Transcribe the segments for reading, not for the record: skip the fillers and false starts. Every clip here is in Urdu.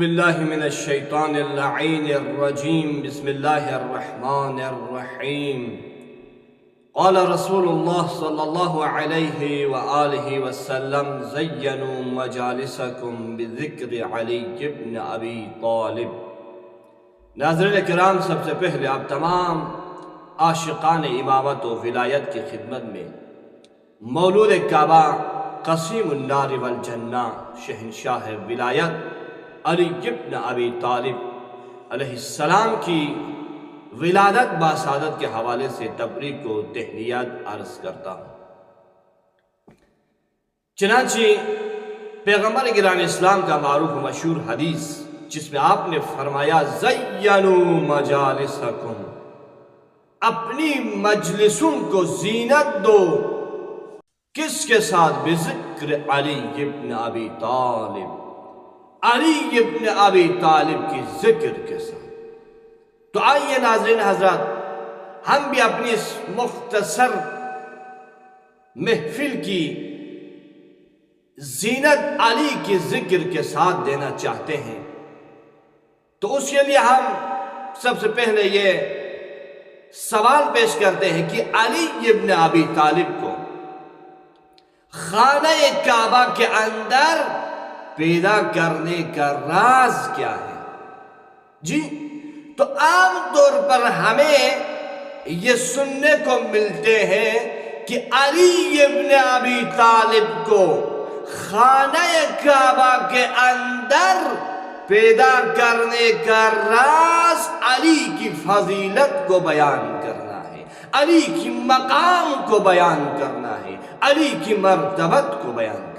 باللہ من الشیطان اللعین الرجیم بسم اللہ الرحمن الرحیم قال رسول اللہ صلی اللہ علیہ وآلہ وسلم زینوا مجالسکم بذکر علی ابن ابی طالب۔ ناظرین کرام، سب سے پہلے آپ تمام عاشقان امامت و ولایت کی خدمت میں مولود کعبہ قسیم النار والجنہ شہنشاہ ولایت علی ابن ابی طالب علیہ السلام کی ولادت باسعادت کے حوالے سے تبریک و تہنیت عرض کرتا ہوں۔ چنانچہ پیغمبر گرامی اسلام کا معروف و مشہور حدیث جس میں آپ نے فرمایا زینوا مجالسکم، اپنی مجلسوں کو زینت دو، کس کے ساتھ؟ بذکر علی ابن ابی طالب، علی ابن ابی طالب کی ذکر کے ساتھ۔ تو آئیے ناظرین حضرات، ہم بھی اپنی اس مختصر محفل کی زینت علی کی ذکر کے ساتھ دینا چاہتے ہیں۔ تو اس کے لیے ہم سب سے پہلے یہ سوال پیش کرتے ہیں کہ علی ابن ابی طالب کو خانہ کعبہ کے اندر پیدا کرنے کا راز کیا ہے؟ جی، تو عام طور پر ہمیں یہ سننے کو ملتے ہیں کہ علی ابن ابی طالب کو خانہ کعبہ کے اندر پیدا کرنے کا راز علی کی فضیلت کو بیان کرنا ہے، علی کی مقام کو بیان کرنا ہے، علی کی مرتبت کو بیان کرنا ہے۔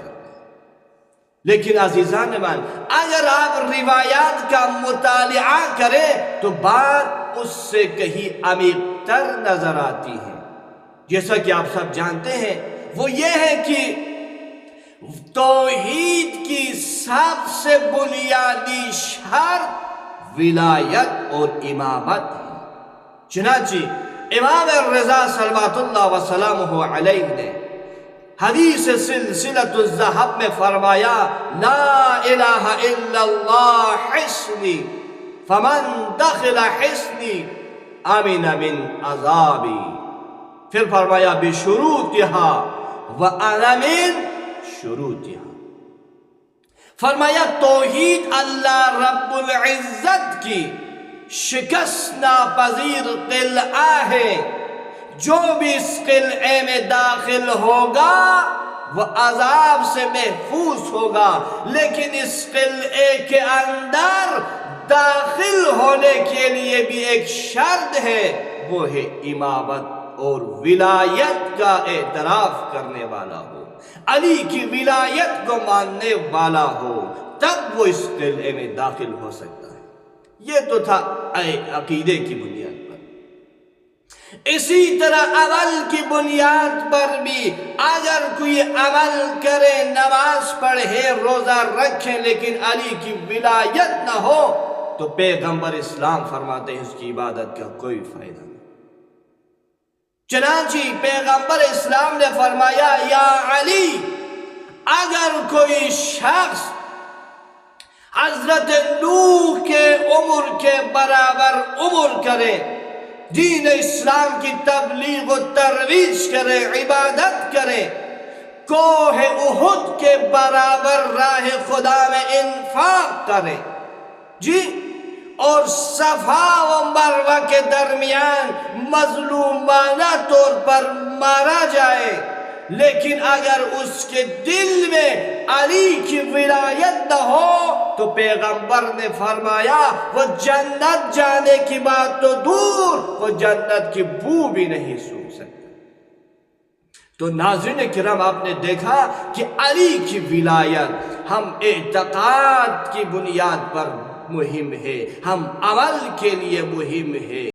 لیکن عزیزان من، اگر آپ روایات کا مطالعہ کریں تو بات اس سے کہیں عمیق تر نظر آتی ہے۔ جیسا کہ آپ سب جانتے ہیں، وہ یہ ہے کہ توحید کی سب سے بنیادی شرط ولایت اور امامت ہے۔ چنانچہ امام الرضا صلوات اللہ وسلامہ علیہ نے حدیث سلسلۃ الذہب میں فرمایا لا الہ الا اللہ حصنی فمن دخل حصنی امن من عذابی، پھر فرمایا بشروطہا وانا من شروطہا، فرمایا توحید اللہ رب العزت کی شکست ناپذیر قلعہ ہے، جو بھی اس قلعے میں داخل ہوگا وہ عذاب سے محفوظ ہوگا، لیکن اس قلعے کے اندر داخل ہونے کے لیے بھی ایک شرط ہے، وہ ہے امامت اور ولایت کا اعتراف کرنے والا ہو، علی کی ولایت کو ماننے والا ہو، تب وہ اس قلعے میں داخل ہو سکتا ہے۔ یہ تو تھا عقیدے کی بنیاد پر۔ اسی طرح عمل کی بنیاد پر بھی اگر کوئی عمل کرے، نماز پڑھے، روزہ رکھے، لیکن علی کی ولایت نہ ہو تو پیغمبر اسلام فرماتے ہیں اس کی عبادت کا کوئی فائدہ نہیں۔ چنانچہ پیغمبر اسلام نے فرمایا یا علی، اگر کوئی شخص حضرت نوح کے عمر کے برابر عمر کرے، دین اسلام کی تبلیغ و ترویج کرے، عبادت کرے، کوہ احد کے برابر راہ خدا میں انفاق کرے، جی، اور صفا و مروہ کے درمیان مظلومانہ طور پر مارا جائے، لیکن اگر اس کے دل میں علی کی ولایت نہ ہو تو پیغمبر نے فرمایا وہ جنت جانے کی بات تو دور، وہ جنت کی بو بھی نہیں سونگھ سکتا۔ تو ناظرین کرام، آپ نے دیکھا کہ علی کی ولایت ہم اعتقاد کی بنیاد پر مہم ہے، ہم عمل کے لیے مہم ہے۔